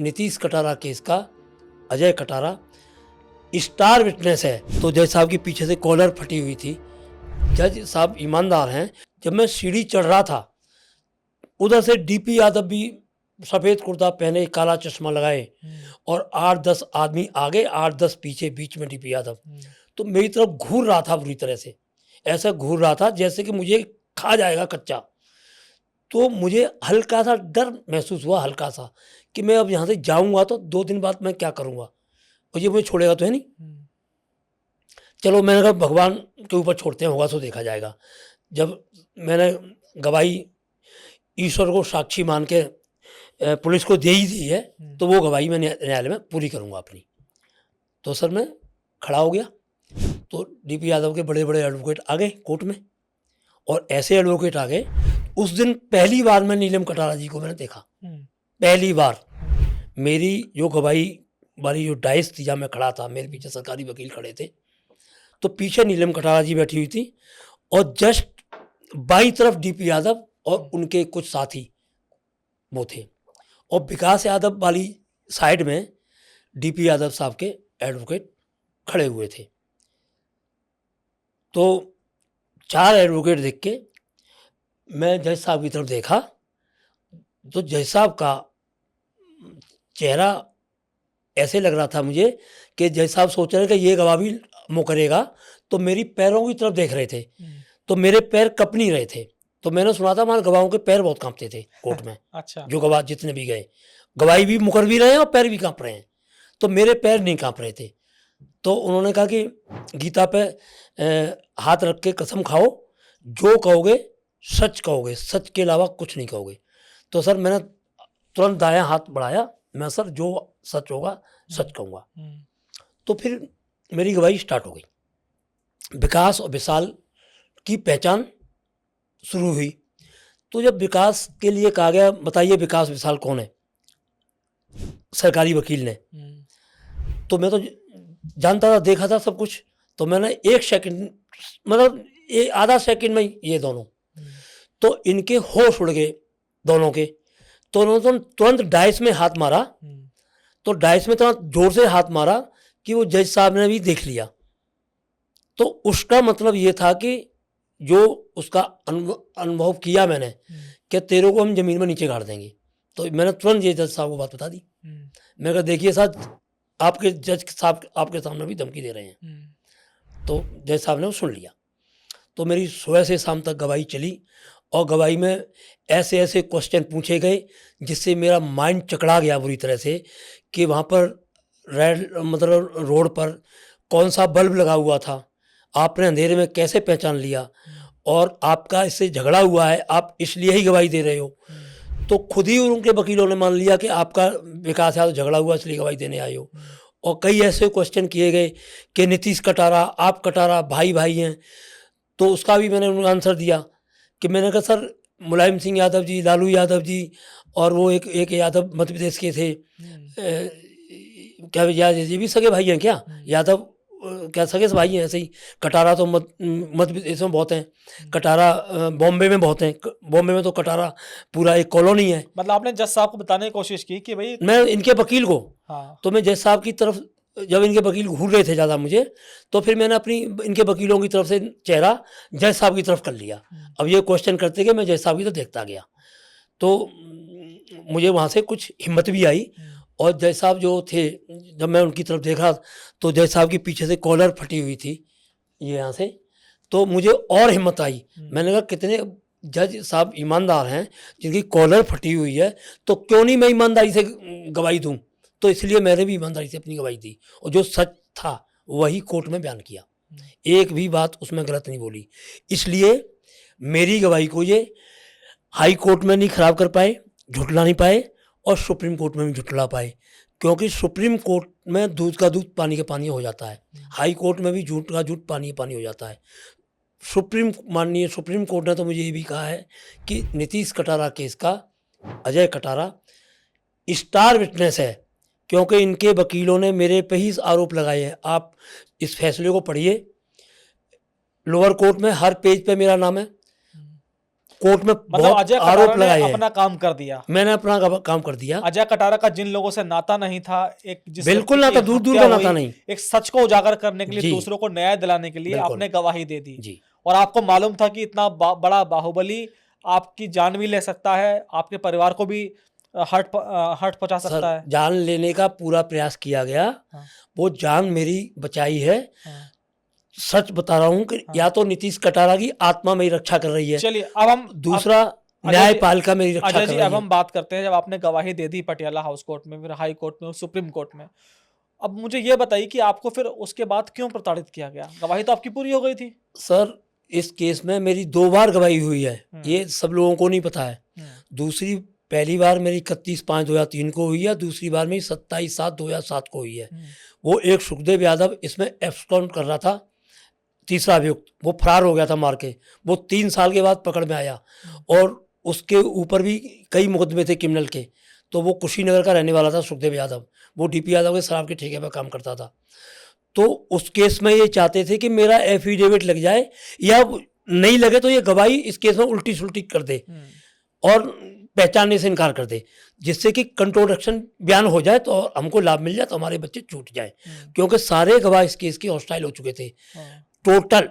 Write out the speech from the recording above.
Nitish Katara case का Ajay Katara star witness है। तो जज साहब के पीछे से कॉलर फटी हुई थी। जज साहब ईमानदार हैं। जब मैं सीढ़ी चढ़ रहा था उधर से डीपी यादव भी सफ़ेद कुर्ता पहने, काला चश्मा लगाए और 8-10 आदमी आगे 8-10 पीछे, बीच में डीपी यादव तो मेरी तरफ घूर रहा था बुरी तरह से। ऐसा घूर रहा था जैसे कि मुझे खा जाएगा कच्चा। तो मुझे हल्का सा डर महसूस हुआ, हल्का सा, कि मैं अब यहाँ से जाऊँगा तो 2 दिन बाद मैं क्या करूँगा और ये मुझे छोड़ेगा तो है नहीं। चलो मैंने कहा भगवान के ऊपर छोड़ते हैं, होगा तो देखा जाएगा। जब मैंने गवाही ईश्वर को साक्षी मान के पुलिस को दे ही दी है तो वो गवाही मैं न्यायालय में पूरी करूँगा अपनी। तो सर मैं खड़ा हो गया तो डीपी यादव के बड़े बड़े एडवोकेट आ गए कोर्ट में, और ऐसे एडवोकेट आ गए। उस दिन पहली बार मैं नीलम कटारा जी को मैंने देखा, पहली बार। मेरी जो गवाही वाली जो डाइस थी जहाँ मैं खड़ा था, मेरे पीछे सरकारी वकील खड़े थे, तो पीछे नीलम कटारा जी बैठी हुई थी और जस्ट बाईं तरफ डीपी यादव और उनके कुछ साथी वो थे, और विकास यादव वाली साइड में डीपी यादव साहब के एडवोकेट खड़े हुए थे। तो 4 एडवोकेट देख के मैं जज साहब की तरफ देखा तो जज साहब का चेहरा ऐसे लग रहा था मुझे कि जज साहब सोच रहे थे कि ये गवाह भी मुकरेगा, तो मेरी पैरों की तरफ देख रहे थे। तो मेरे पैर कप नहीं रहे थे। तो मैंने सुना था वहाँ गवाहों के पैर बहुत कांपते थे कोर्ट में। अच्छा। जो गवाह जितने भी गए, गवाही भी मुकर भी रहे हैं और पैर भी कांप रहे हैं, तो मेरे पैर नहीं कांप रहे थे। तो उन्होंने कहा कि गीता पे हाथ रख के कसम खाओ, जो कहोगे सच कहोगे, सच के अलावा कुछ नहीं कहोगे। तो सर मैंने तुरंत दायां हाथ बढ़ाया, मैं सर जो सच होगा सच कहूँगा। तो फिर मेरी गवाही स्टार्ट हो गई। विकास और विशाल की पहचान शुरू हुई। तो जब विकास के लिए कहा गया बताइए विकास विशाल कौन है, सरकारी वकील ने, तो मैं तो जानता था, देखा था सब कुछ। तो मैंने 1 सेकंड, मतलब आधा सेकंड में ये दोनों, तो इनके होश उड़ गए दोनों के। तो उन्होंने तुरंत डाइस में हाथ मारा, तो डाइस में तो जोर से हाथ मारा कि वो जज साहब ने भी देख लिया। तो उसका मतलब ये था कि जो उसका अनुभव किया मैंने कि तेरे को हम जमीन में नीचे गाड़ देंगे। तो मैंने तुरंत ये जज साहब को बात बता दी। मैं कहा देखिए साहब, आपके जज साहब आपके सामने भी धमकी दे रहे हैं। तो जज साहब ने वो सुन लिया। तो मेरी सुबह से शाम तक गवाही चली और गवाही में ऐसे ऐसे क्वेश्चन पूछे गए जिससे मेरा माइंड चकरा गया बुरी तरह से, कि वहाँ पर मतलब रोड पर कौन सा बल्ब लगा हुआ था, आपने अंधेरे में कैसे पहचान लिया, और आपका इससे झगड़ा हुआ है, आप इसलिए ही गवाही दे रहे हो। तो खुद ही उनके वकीलों ने मान लिया कि आपका विकास यादव झगड़ा हुआ इसलिए गवाही देने आए हो। और कई ऐसे क्वेश्चन किए गए कि नीतीश कटारा, आप कटारा भाई भाई हैं। तो उसका भी मैंने उनको आंसर दिया कि मैंने कहा सर मुलायम सिंह यादव जी, लालू यादव जी और वो एक यादव मध्य प्रदेश के थे, क्या ये भी सगे भाई हैं क्या? यादव क्या सगे से भाई हैं? ऐसे ही कटारा तो मध्य प्रदेश में बहुत हैं, कटारा बॉम्बे में बहुत हैं। बॉम्बे में तो कटारा पूरा एक कॉलोनी है। मतलब आपने जज साहब को बताने की कोशिश की कि भाई, मैं इनके वकील को, हाँ। तो मैं जज साहब की तरफ, जब इनके वकील घूर रहे थे ज़्यादा मुझे, तो फिर मैंने अपनी इनके वकीलों की तरफ से चेहरा जज साहब की तरफ कर लिया। अब ये क्वेश्चन करते गए, मैं जज साहब की तरफ देखता गया, तो मुझे वहाँ से कुछ हिम्मत भी आई। और जज साहब जो थे, जब मैं उनकी तरफ देखा तो जज साहब के पीछे से कॉलर फटी हुई थी ये यहाँ से, तो मुझे और हिम्मत आई। मैंने कहा कितने जज साहब ईमानदार हैं जिनकी कॉलर फटी हुई है, तो क्यों नहीं मैं ईमानदारी से गवाही दूँ। तो इसलिए मैंने भी ईमानदारी से अपनी गवाही दी और जो सच था वही कोर्ट में बयान किया, एक भी बात उसमें गलत नहीं बोली। इसलिए मेरी गवाही को ये हाई कोर्ट में नहीं खराब कर पाए, झुटला नहीं पाए, और सुप्रीम कोर्ट में भी झुटला पाए, क्योंकि सुप्रीम कोर्ट में दूध का दूध पानी का पानी हो जाता है, हाई कोर्ट में भी झूठ का झूठ पानी का पानी हो जाता है। माननीय सुप्रीम कोर्ट ने तो मुझे ये भी कहा है कि नीतीश कटारा केस का अजय कटारा स्टार विटनेस है, क्योंकि इनके वकीलों ने मेरे पे ही आरोप लगाए हैं। आप इस फैसले को पढ़िए, लोअर कोर्ट में हर पेज पे मेरा नाम है, कोर्ट में मतलब बहुत अजय आरोप कटारा ने लगाए हैं। अपना काम कर दिया। मैंने अपना काम कर दिया। अजय कटारा का जिन लोगों से नाता नहीं था, एक जिस बिल्कुल व्यक्ति नाता, की दूर-दूर हत्या का नाता हुई, नहीं। एक सच को उजागर करने के लिए, जी, दूसरों को न्याय दिलाने के लिए बिल्कुल। आपने गवाही दे दी। जी। और आपको मालूम था कि इतना बड़ा बाहुबली आपकी जान भी ले सकता है, आपके परिवार को भी हर्ट पहुंचा सर, सकता है। जान लेने का पूरा प्रयास किया गया। हाँ, वो जान मेरी बचाई है। हाँ, सच बता रहा हूँ कि हाँ। या तो नीतीश कटारा की आत्मा मेरी रक्षा कर रही है, चलिए अब दूसरा अजय जी, न्यायपालिका मेरी रक्षा अजय कर जी, रही अब है। हम बात करते हैं, जब आपने गवाही दे दी पटियाला हाउस कोर्ट में, फिर हाई कोर्ट में और सुप्रीम कोर्ट में, अब मुझे ये बताइए कि आपको फिर उसके बाद क्यों प्रताड़ित किया गया? गवाही तो आपकी पूरी हो गई थी। सर, इस केस में मेरी 2 बार गवाही हुई है। हम्म, ये सब लोगों को नहीं पता है। दूसरी पहली बार मेरी 31/5/2003 को हुई है, दूसरी बार मेरी 27/7/2007 को हुई है। वो एक सुखदेव यादव इसमें एब्सकॉन्ड कर रहा था, तीसरा अभियुक्त, वो फरार हो गया था मार के। वो 3 साल के बाद पकड़ में आया और उसके ऊपर भी कई मुकदमे थे क्रिमिनल के। तो वो कुशीनगर का रहने वाला था सुखदेव यादव। वो डीपी यादव के शराब के ठेके पर काम करता था। तो उस केस में ये चाहते थे कि मेरा एफिडेविट लग जाए, या नहीं लगे तो ये गवाही इस केस में उल्टी-सुल्टी कर दे और पहचानने से इनकार कर दे, जिससे कि कंट्रोडक्शन बयान हो जाए तो हमको लाभ मिल जाए, तो हमारे बच्चे छूट जाए। क्योंकि सारे गवाह इस केस के हॉस्टाइल हो चुके थे, टोटल